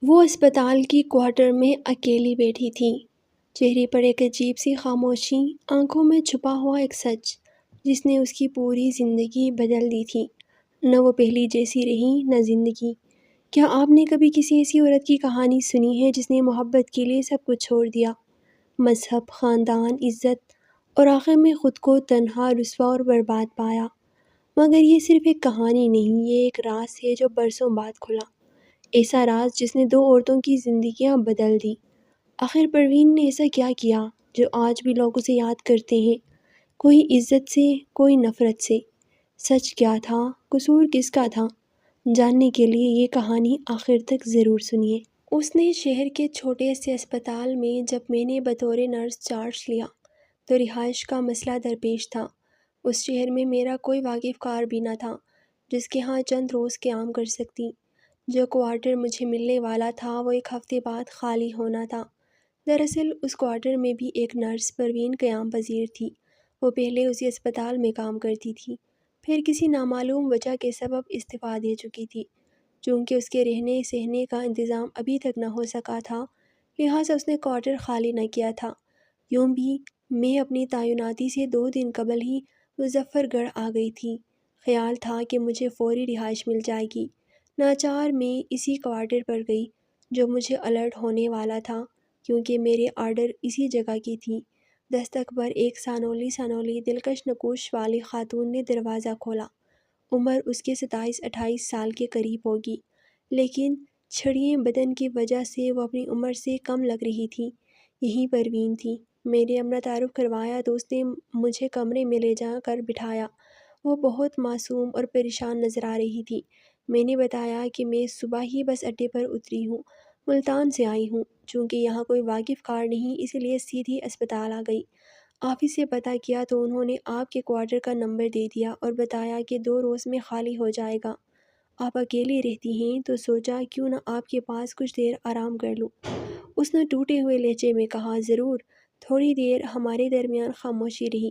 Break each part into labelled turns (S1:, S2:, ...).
S1: وہ اسپتال کی کوارٹر میں اکیلی بیٹھی تھی، چہرے پر ایک عجیب سی خاموشی، آنکھوں میں چھپا ہوا ایک سچ جس نے اس کی پوری زندگی بدل دی تھی۔ نہ وہ پہلی جیسی رہی، نہ زندگی۔ کیا آپ نے کبھی کسی ایسی عورت کی کہانی سنی ہے جس نے محبت کے لیے سب کچھ چھوڑ دیا؟ مذہب، خاندان، عزت، اور آخر میں خود کو تنہا، رسوا اور برباد پایا۔ مگر یہ صرف ایک کہانی نہیں، یہ ایک راز ہے جو برسوں بعد کھلا۔ ایسا راز جس نے دو عورتوں کی زندگیاں بدل دی۔ آخر پروین نے ایسا کیا کیا جو آج بھی لوگ اسے یاد کرتے ہیں؟ کوئی عزت سے، کوئی نفرت سے۔ سچ کیا تھا؟ قصور کس کا تھا؟ جاننے کے لیے یہ کہانی آخر تک ضرور سنیے۔ اس نے شہر کے چھوٹے سے اسپتال میں جب میں نے بطور نرس چارج لیا تو رہائش کا مسئلہ درپیش تھا۔ اس شہر میں میرا کوئی واقف کار بھی نہ تھا جس کے ہاں چند روز قیام کر سکتی۔ جو کوارٹر مجھے ملنے والا تھا وہ ایک ہفتے بعد خالی ہونا تھا۔ دراصل اس کوارٹر میں بھی ایک نرس پروین قیام پذیر تھی۔ وہ پہلے اسی اسپتال میں کام کرتی تھی، پھر کسی نامعلوم وجہ کے سبب استعفیٰ دے چکی تھی۔ چونکہ اس کے رہنے سہنے کا انتظام ابھی تک نہ ہو سکا تھا، لہٰذا اس نے کوارٹر خالی نہ کیا تھا۔ یوں بھی میں اپنی تعیناتی سے 2 دن قبل ہی مظفر گڑھ آ گئی تھی۔ خیال تھا کہ مجھے فوری رہائش مل جائے گی۔ ناچار میں اسی کوارٹر پر گئی جو مجھے الرٹ ہونے والا تھا، کیونکہ میرے آرڈر اسی جگہ کی تھی۔ دستک پر ایک سانولی دلکش نقوش والی خاتون نے دروازہ کھولا۔ عمر اس کے 27-28 سال کے قریب ہوگی، لیکن چھڑیے بدن کی وجہ سے وہ اپنی عمر سے کم لگ رہی تھی۔ یہی پروین تھی۔ میرے اپنا تعارف کروایا تو اس نے مجھے کمرے میں لے جا کر بٹھایا۔ وہ بہت معصوم اور پریشان نظر آ رہی تھی۔ میں نے بتایا کہ میں صبح ہی بس اڈے پر اتری ہوں، ملتان سے آئی ہوں۔ چونکہ یہاں کوئی واقف کار نہیں، اس لیے سیدھی اسپتال آ گئی۔ آفس سے پتہ کیا تو انہوں نے آپ کے کوارٹر کا نمبر دے دیا اور بتایا کہ 2 روز میں خالی ہو جائے گا۔ آپ اکیلی رہتی ہیں تو سوچا کیوں نہ آپ کے پاس کچھ دیر آرام کر لوں۔ اس نے ٹوٹے ہوئے لہجے میں کہا، ضرور۔ تھوڑی دیر ہمارے درمیان خاموشی رہی،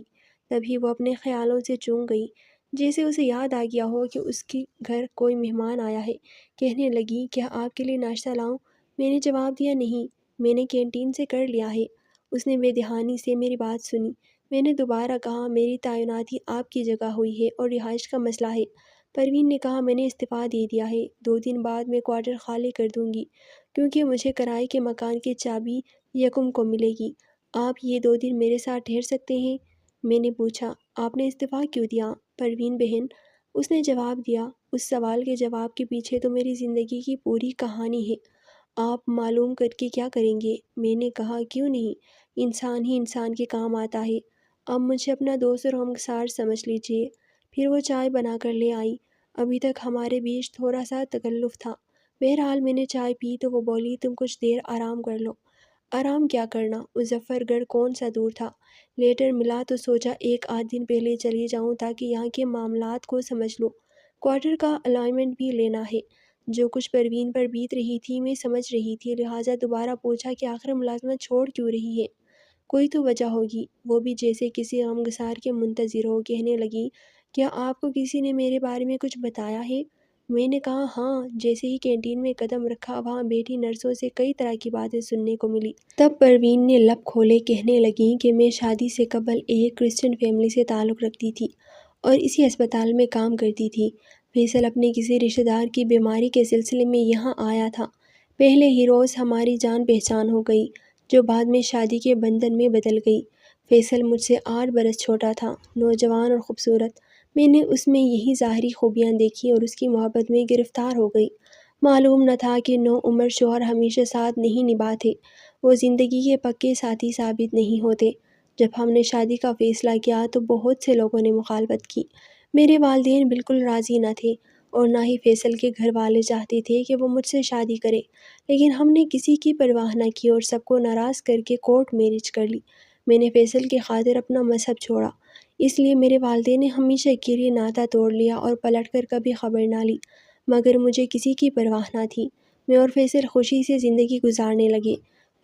S1: تبھی وہ اپنے خیالوں سے چونک گئی، جیسے اسے یاد آ گیا ہو کہ اس کے گھر کوئی مہمان آیا ہے۔ کہنے لگی، کیا آپ کے لیے ناشتہ لاؤں؟ میں نے جواب دیا، نہیں، میں نے کینٹین سے کر لیا ہے۔ اس نے بے دہانی سے میری بات سنی۔ میں نے دوبارہ کہا، میری تعیناتی آپ کی جگہ ہوئی ہے اور رہائش کا مسئلہ ہے۔ پروین نے کہا، میں نے استعفیٰ دے دیا ہے، 2 دن بعد میں کوارٹر خالی کر دوں گی، کیونکہ مجھے کرائے کے مکان کی چابی یکم کو ملے گی۔ آپ یہ 2 دن میرے ساتھ ٹھہر سکتے ہیں؟ میں نے پوچھا، آپ نے استعفیٰ کیوں دیا؟ پروین بہن، اس نے جواب دیا، اس سوال کے جواب کے پیچھے تو میری زندگی کی پوری کہانی ہے۔ آپ معلوم کر کے کیا کریں گے؟ میں نے کہا، کیوں نہیں، انسان ہی انسان کے کام آتا ہے۔ اب مجھے اپنا دوست اور ہمسار سمجھ لیجیے۔ پھر وہ چائے بنا کر لے آئی۔ ابھی تک ہمارے بیچ تھوڑا سا تکلف تھا۔ بہرحال میں نے چائے پی تو وہ بولی، تم کچھ دیر آرام کر لو۔ آرام کیا کرنا؟ مظفر گڑھ کون سا دور تھا؟ لیٹر ملا تو سوچا 1 آدھ دن پہلے چلی جاؤں تاکہ یہاں کے معاملات کو سمجھ لوں۔ کوارٹر کا الائنمنٹ بھی لینا ہے۔ جو کچھ پروین پر بیت رہی تھی میں سمجھ رہی تھی، لہٰذا دوبارہ پوچھا کہ آخر ملازمت چھوڑ کیوں رہی ہے؟ کوئی تو وجہ ہوگی۔ وہ بھی جیسے کسی غمگسار کے منتظر ہو، کہنے لگی، کیا آپ کو کسی نے میرے بارے میں کچھ بتایا ہے؟ میں نے کہا، ہاں، جیسے ہی کینٹین میں قدم رکھا وہاں بیٹھی نرسوں سے کئی طرح کی باتیں سننے کو ملی۔ تب پروین نے لب کھولے، کہنے لگی کہ میں شادی سے قبل ایک کرسچن فیملی سے تعلق رکھتی تھی اور اسی اسپتال میں کام کرتی تھی۔ فیصل اپنے کسی رشتہ دار کی بیماری کے سلسلے میں یہاں آیا تھا۔ پہلے ہی روز ہماری جان پہچان ہو گئی، جو بعد میں شادی کے بندھن میں بدل گئی۔ فیصل مجھ سے 8 برس چھوٹا تھا، نوجوان اور خوبصورت۔ میں نے اس میں یہی ظاہری خوبیاں دیکھی اور اس کی محبت میں گرفتار ہو گئی۔ معلوم نہ تھا کہ نوعمر شوہر ہمیشہ ساتھ نہیں نبھاتے، وہ زندگی کے پکے ساتھی ثابت نہیں ہوتے۔ جب ہم نے شادی کا فیصلہ کیا تو بہت سے لوگوں نے مخالفت کی۔ میرے والدین بالکل راضی نہ تھے اور نہ ہی فیصل کے گھر والے چاہتے تھے کہ وہ مجھ سے شادی کرے، لیکن ہم نے کسی کی پرواہ نہ کی اور سب کو ناراض کر کے کورٹ میرج کر لی۔ میں نے فیصل کی خاطر اپنا مذہب چھوڑا، اس لیے میرے والدین نے ہمیشہ کے لیے ناطہ توڑ لیا اور پلٹ کر کبھی خبر نہ لی۔ مگر مجھے کسی کی پرواہ نہ تھی۔ میں اور فیصل خوشی سے زندگی گزارنے لگے۔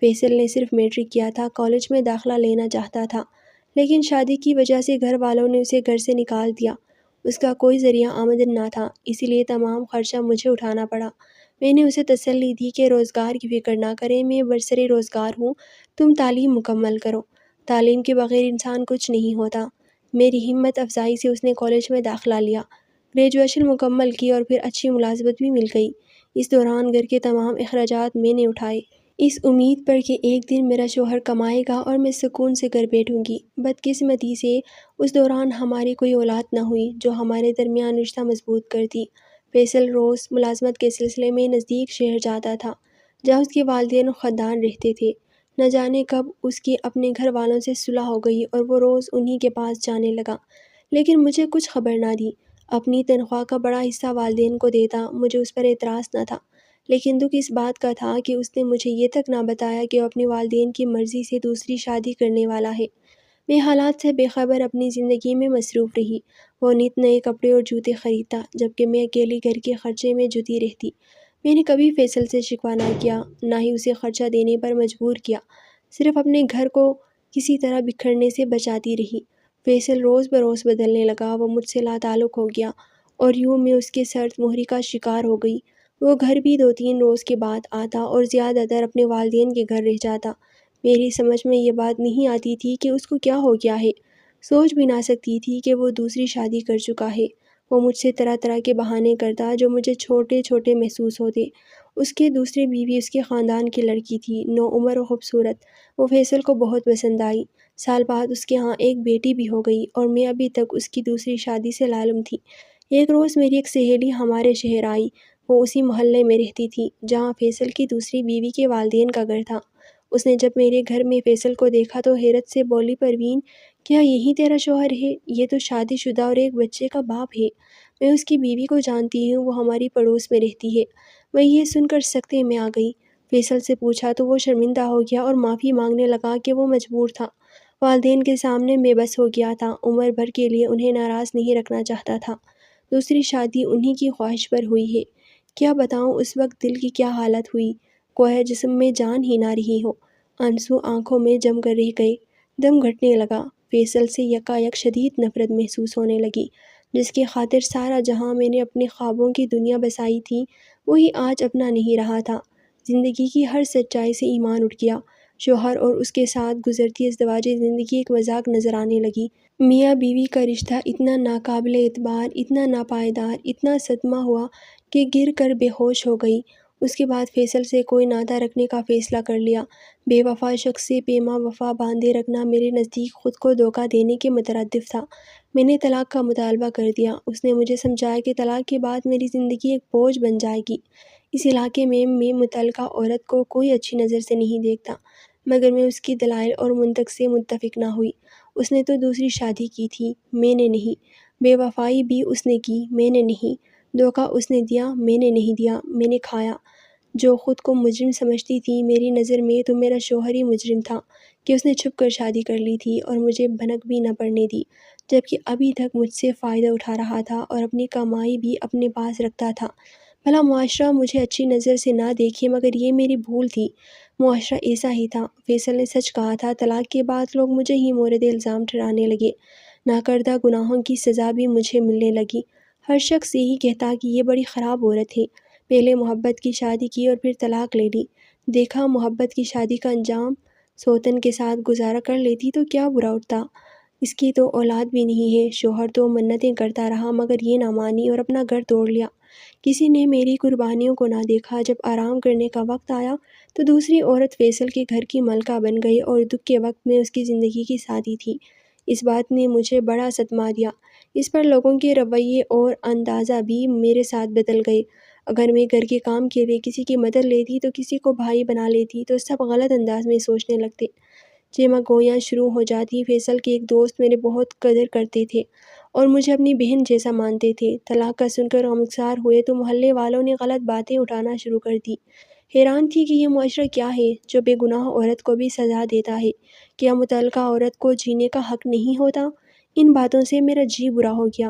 S1: فیصل نے صرف میٹرک کیا تھا، کالج میں داخلہ لینا چاہتا تھا، لیکن شادی کی وجہ سے گھر والوں نے اسے گھر سے نکال دیا۔ اس کا کوئی ذریعہ آمدن نہ تھا، اسی لیے تمام خرچہ مجھے اٹھانا پڑا۔ میں نے اسے تسلی دی کہ روزگار کی فکر نہ کریں، میں برسر روزگار ہوں، تم تعلیم مکمل کرو، تعلیم کے بغیر انسان کچھ نہیں ہوتا۔ میری ہمت افزائی سے اس نے کالج میں داخلہ لیا، گریجویشن مکمل کی اور پھر اچھی ملازمت بھی مل گئی۔ اس دوران گھر کے تمام اخراجات میں نے اٹھائے، اس امید پر کہ ایک دن میرا شوہر کمائے گا اور میں سکون سے گھر بیٹھوں گی۔ بدقسمتی سے اس دوران ہماری کوئی اولاد نہ ہوئی جو ہمارے درمیان رشتہ مضبوط کرتی۔ فیصل روز ملازمت کے سلسلے میں نزدیک شہر جاتا تھا جہاں اس کے والدین و خاندان رہتے تھے۔ نہ جانے کب اس کی اپنے گھر والوں سے صلح ہو گئی اور وہ روز انہی کے پاس جانے لگا، لیکن مجھے کچھ خبر نہ دی۔ اپنی تنخواہ کا بڑا حصہ والدین کو دیتا، مجھے اس پر اعتراض نہ تھا، لیکن دکھ اس بات کا تھا کہ اس نے مجھے یہ تک نہ بتایا کہ وہ اپنے والدین کی مرضی سے دوسری شادی کرنے والا ہے۔ میں حالات سے بے خبر اپنی زندگی میں مصروف رہی۔ وہ نت نئے کپڑے اور جوتے خریدتا جبکہ میں اکیلی گھر کے خرچے میں جٹی رہتی۔ میں نے کبھی فیصل سے شکوہ نہ کیا، نہ ہی اسے خرچہ دینے پر مجبور کیا، صرف اپنے گھر کو کسی طرح بکھرنے سے بچاتی رہی۔ فیصل روز بروز بدلنے لگا، وہ مجھ سے لا تعلق ہو گیا اور یوں میں اس کے سرد مہری کا شکار ہو گئی۔ وہ گھر بھی 2-3 روز کے بعد آتا اور زیادہ تر اپنے والدین کے گھر رہ جاتا۔ میری سمجھ میں یہ بات نہیں آتی تھی کہ اس کو کیا ہو گیا ہے، سوچ بھی نہ سکتی تھی کہ وہ دوسری شادی کر چکا ہے۔ وہ مجھ سے طرح طرح کے بہانے کرتا جو مجھے چھوٹے چھوٹے محسوس ہوتے۔ اس کے دوسری بیوی اس کے خاندان کی لڑکی تھی، نوعمر و خوبصورت۔ وہ فیصل کو بہت پسند آئی۔ سال بعد اس کے ہاں ایک بیٹی بھی ہو گئی اور میں ابھی تک اس کی دوسری شادی سے لالم تھی۔ ایک روز میری ایک سہیلی ہمارے شہر آئی، وہ اسی محلے میں رہتی تھی جہاں فیصل کی دوسری بیوی کے والدین کا گھر تھا۔ اس نے جب میرے گھر میں فیصل کو دیکھا تو حیرت سے بولی، پروین، کیا یہی تیرا شوہر ہے؟ یہ تو شادی شدہ اور ایک بچے کا باپ ہے۔ میں اس کی بیوی کو جانتی ہوں، وہ ہماری پڑوس میں رہتی ہے۔ میں یہ سن کر سکتے میں آ گئی۔ فیصل سے پوچھا تو وہ شرمندہ ہو گیا اور معافی مانگنے لگا کہ وہ مجبور تھا، والدین کے سامنے بے بس ہو گیا تھا، عمر بھر کے لیے انہیں ناراض نہیں رکھنا چاہتا تھا۔ دوسری شادی انہی کی خواہش پر ہوئی ہے۔ کیا بتاؤں اس وقت دل کی کیا حالت ہوئی، گویا جسم میں جان ہی نہ رہی ہو۔ آنسو آنکھوں میں جم کر رہ گئے، دم گھٹنے لگا۔ فیصل سے یکایک شدید نفرت محسوس ہونے لگی، جس کی خاطر سارا جہاں میں نے اپنے خوابوں کی دنیا بسائی تھی وہی آج اپنا نہیں رہا تھا۔ زندگی کی ہر سچائی سے ایمان اٹھ گیا۔ شوہر اور اس کے ساتھ گزرتی ازدواجی زندگی ایک مذاق نظر آنے لگی۔ میاں بیوی کا رشتہ اتنا ناقابل اعتبار، اتنا ناپائیدار، اتنا صدمہ ہوا کہ گر کر بے ہوش ہو گئی۔ اس کے بعد فیصل سے کوئی ناطہ رکھنے کا فیصلہ کر لیا۔ بے وفا شخص سے پیما وفا باندھے رکھنا میرے نزدیک خود کو دھوکہ دینے کے مترادف تھا۔ میں نے طلاق کا مطالبہ کر دیا۔ اس نے مجھے سمجھایا کہ طلاق کے بعد میری زندگی ایک بوجھ بن جائے گی۔ اس علاقے میں متعلقہ عورت کو کوئی اچھی نظر سے نہیں دیکھتا، مگر میں اس کی دلائل اور منطق سے متفق نہ ہوئی۔ اس نے تو دوسری شادی کی تھی، میں نے نہیں۔ بے وفائی بھی اس نے کی، میں نے نہیں۔ دھوکہ اس نے دیا، میں نے نہیں دیا، میں نے کھایا۔ جو خود کو مجرم سمجھتی تھی، میری نظر میں تو میرا شوہر ہی مجرم تھا کہ اس نے چھپ کر شادی کر لی تھی اور مجھے بھنک بھی نہ پڑنے دی، جبکہ ابھی تک مجھ سے فائدہ اٹھا رہا تھا اور اپنی کمائی بھی اپنے پاس رکھتا تھا۔ بھلا معاشرہ مجھے اچھی نظر سے نہ دیکھے، مگر یہ میری بھول تھی۔ معاشرہ ایسا ہی تھا۔ فیصل نے سچ کہا تھا، طلاق کے بعد لوگ مجھے ہی مورد الزام ٹھہرانے لگے، ناکردہ گناہوں کی سزا بھی مجھے ملنے لگی۔ ہر شخص یہی کہتا کہ یہ بڑی خراب عورت ہے، پہلے محبت کی شادی کی اور پھر طلاق لے لی۔ دیکھا محبت کی شادی کا انجام، سوتن کے ساتھ گزارا کر لیتی تو کیا برا اٹھتا؟ اس کی تو اولاد بھی نہیں ہے۔ شوہر تو منتیں کرتا رہا مگر یہ نہ مانی اور اپنا گھر توڑ لیا۔ کسی نے میری قربانیوں کو نہ دیکھا۔ جب آرام کرنے کا وقت آیا تو دوسری عورت فیصل کے گھر کی ملکہ بن گئی اور دکھ کے وقت میں اس کی زندگی کی ساتھی تھی۔ اس بات نے مجھے بڑا صدمہ دیا۔ اس پر لوگوں کے رویے اور انداز بھی میرے ساتھ بدل گئے۔ اگر میں گھر کے کام کے لیے کسی کی مدد لیتی تو کسی کو بھائی بنا لیتی تو سب غلط انداز میں سوچنے لگتے۔ چیمہ گوئیاں شروع ہو جاتی۔ فیصل کے ایک دوست میرے بہت قدر کرتے تھے اور مجھے اپنی بہن جیسا مانتے تھے۔ طلاق کا سن کر غمگسار ہوئے تو محلے والوں نے غلط باتیں اٹھانا شروع کر دی۔ حیران تھی کہ یہ معاشرہ کیا ہے جو بے گناہ عورت کو بھی سزا دیتا ہے؟ کیا متعلقہ عورت کو جینے کا حق نہیں ہوتا؟ ان باتوں سے میرا جی برا ہو گیا۔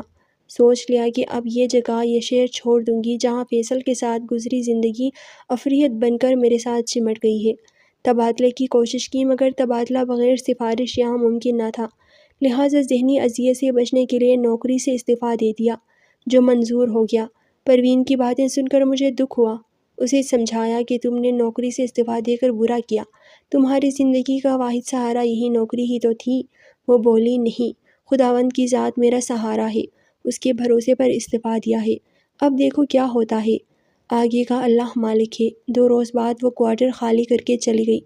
S1: سوچ لیا کہ اب یہ جگہ، یہ شہر چھوڑ دوں گی جہاں فیصل کے ساتھ گزری زندگی عفریت بن کر میرے ساتھ چمٹ گئی ہے۔ تبادلے کی کوشش کی مگر تبادلہ بغیر سفارش یہاں ممکن نہ تھا، لہٰذا ذہنی اذیت سے بچنے کے لیے نوکری سے استعفیٰ دے دیا، جو منظور ہو گیا۔ پروین کی باتیں سن کر مجھے دکھ ہوا۔ اسے سمجھایا کہ تم نے نوکری سے استعفیٰ دے کر برا کیا، تمہاری زندگی کا واحد سہارا یہی نوکری ہی تو تھی۔ وہ بولی، نہیں، خداوند کی ذات میرا سہارا ہے، اس کے بھروسے پر استعفیٰ دیا ہے، اب دیکھو کیا ہوتا ہے، آگے کا اللہ مالک ہے۔ 2 روز بعد وہ کوارٹر خالی کر کے چلی گئی۔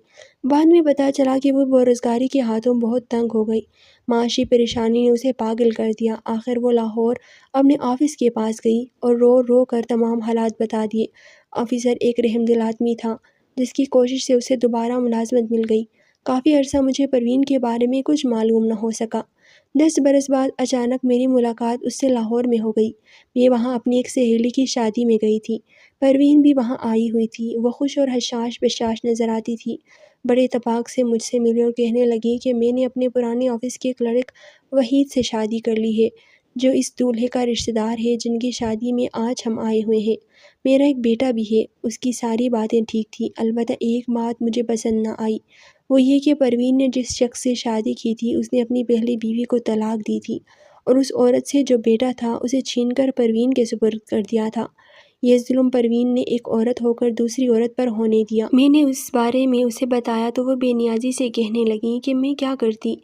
S1: بعد میں پتہ چلا کہ وہ بےروزگاری کے ہاتھوں بہت تنگ ہو گئی۔ معاشی پریشانی نے اسے پاگل کر دیا۔ آخر وہ لاہور اپنے آفس کے پاس گئی اور رو رو کر تمام حالات بتا دیے۔ آفیسر ایک رحم دل آدمی تھا جس کی کوشش سے اسے دوبارہ ملازمت مل گئی۔ کافی عرصہ مجھے پروین کے بارے میں کچھ معلوم نہ ہو سکا۔ 10 برس بعد اچانک میری ملاقات اس سے لاہور میں ہو گئی۔ میں وہاں اپنی ایک سہیلی کی شادی میں گئی تھی۔ پروین بھی وہاں آئی ہوئی تھی۔ وہ خوش اور حشاش بشاش نظر آتی تھی۔ بڑے اتفاق سے مجھ سے ملی اور کہنے لگی کہ میں نے اپنے پرانے آفس کے کلرک وحید سے شادی کر لی ہے، جو اس دولہے کا رشتہ دار ہے جن کی شادی میں آج ہم آئے ہوئے ہیں۔ میرا ایک بیٹا بھی ہے۔ اس کی ساری باتیں ٹھیک تھیں، البتہ ایک بات مجھے پسند نہ آئی، وہ یہ کہ پروین نے جس شخص سے شادی کی تھی اس نے اپنی پہلی بیوی کو طلاق دی تھی اور اس عورت سے جو بیٹا تھا اسے چھین کر پروین کے سپرد کر دیا تھا۔ یہ ظلم پروین نے ایک عورت ہو کر دوسری عورت پر ہونے دیا۔ میں نے اس بارے میں اسے بتایا تو وہ بے نیازی سے کہنے لگی کہ میں کیا کرتی،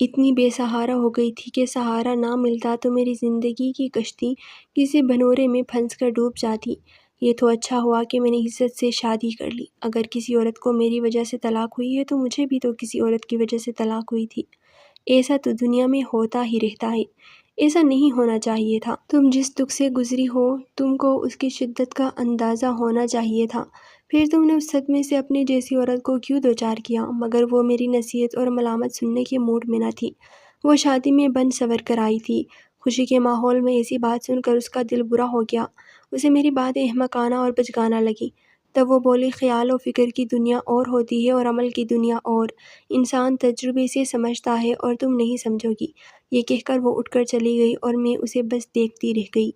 S1: اتنی بے سہارا ہو گئی تھی کہ سہارا نہ ملتا تو میری زندگی کی کشتی کسی بھنورے میں پھنس کر ڈوب جاتی۔ یہ تو اچھا ہوا کہ میں نے عزت سے شادی کر لی۔ اگر کسی عورت کو میری وجہ سے طلاق ہوئی ہے تو مجھے بھی تو کسی عورت کی وجہ سے طلاق ہوئی تھی۔ ایسا تو دنیا میں ہوتا ہی رہتا ہے، ایسا نہیں ہونا چاہیے تھا۔ تم جس دکھ سے گزری ہو تم کو اس کی شدت کا اندازہ ہونا چاہیے تھا، پھر تم نے اس صدمے سے اپنے جیسی عورت کو کیوں دوچار کیا؟ مگر وہ میری نصیحت اور ملامت سننے کے موڈ میں نہ تھی۔ وہ شادی میں بن سنور کر آئی تھی۔ خوشی کے ماحول میں ایسی بات سن کر اس کا دل برا ہو گیا۔ اسے میری باتیں احمقانہ اور بچگانہ لگیں۔ تب وہ بولی، خیال و فکر کی دنیا اور ہوتی ہے اور عمل کی دنیا اور، انسان تجربے سے سمجھتا ہے اور تم نہیں سمجھو گی۔ یہ کہہ کر وہ اٹھ کر چلی گئی اور میں اسے بس دیکھتی رہ گئی۔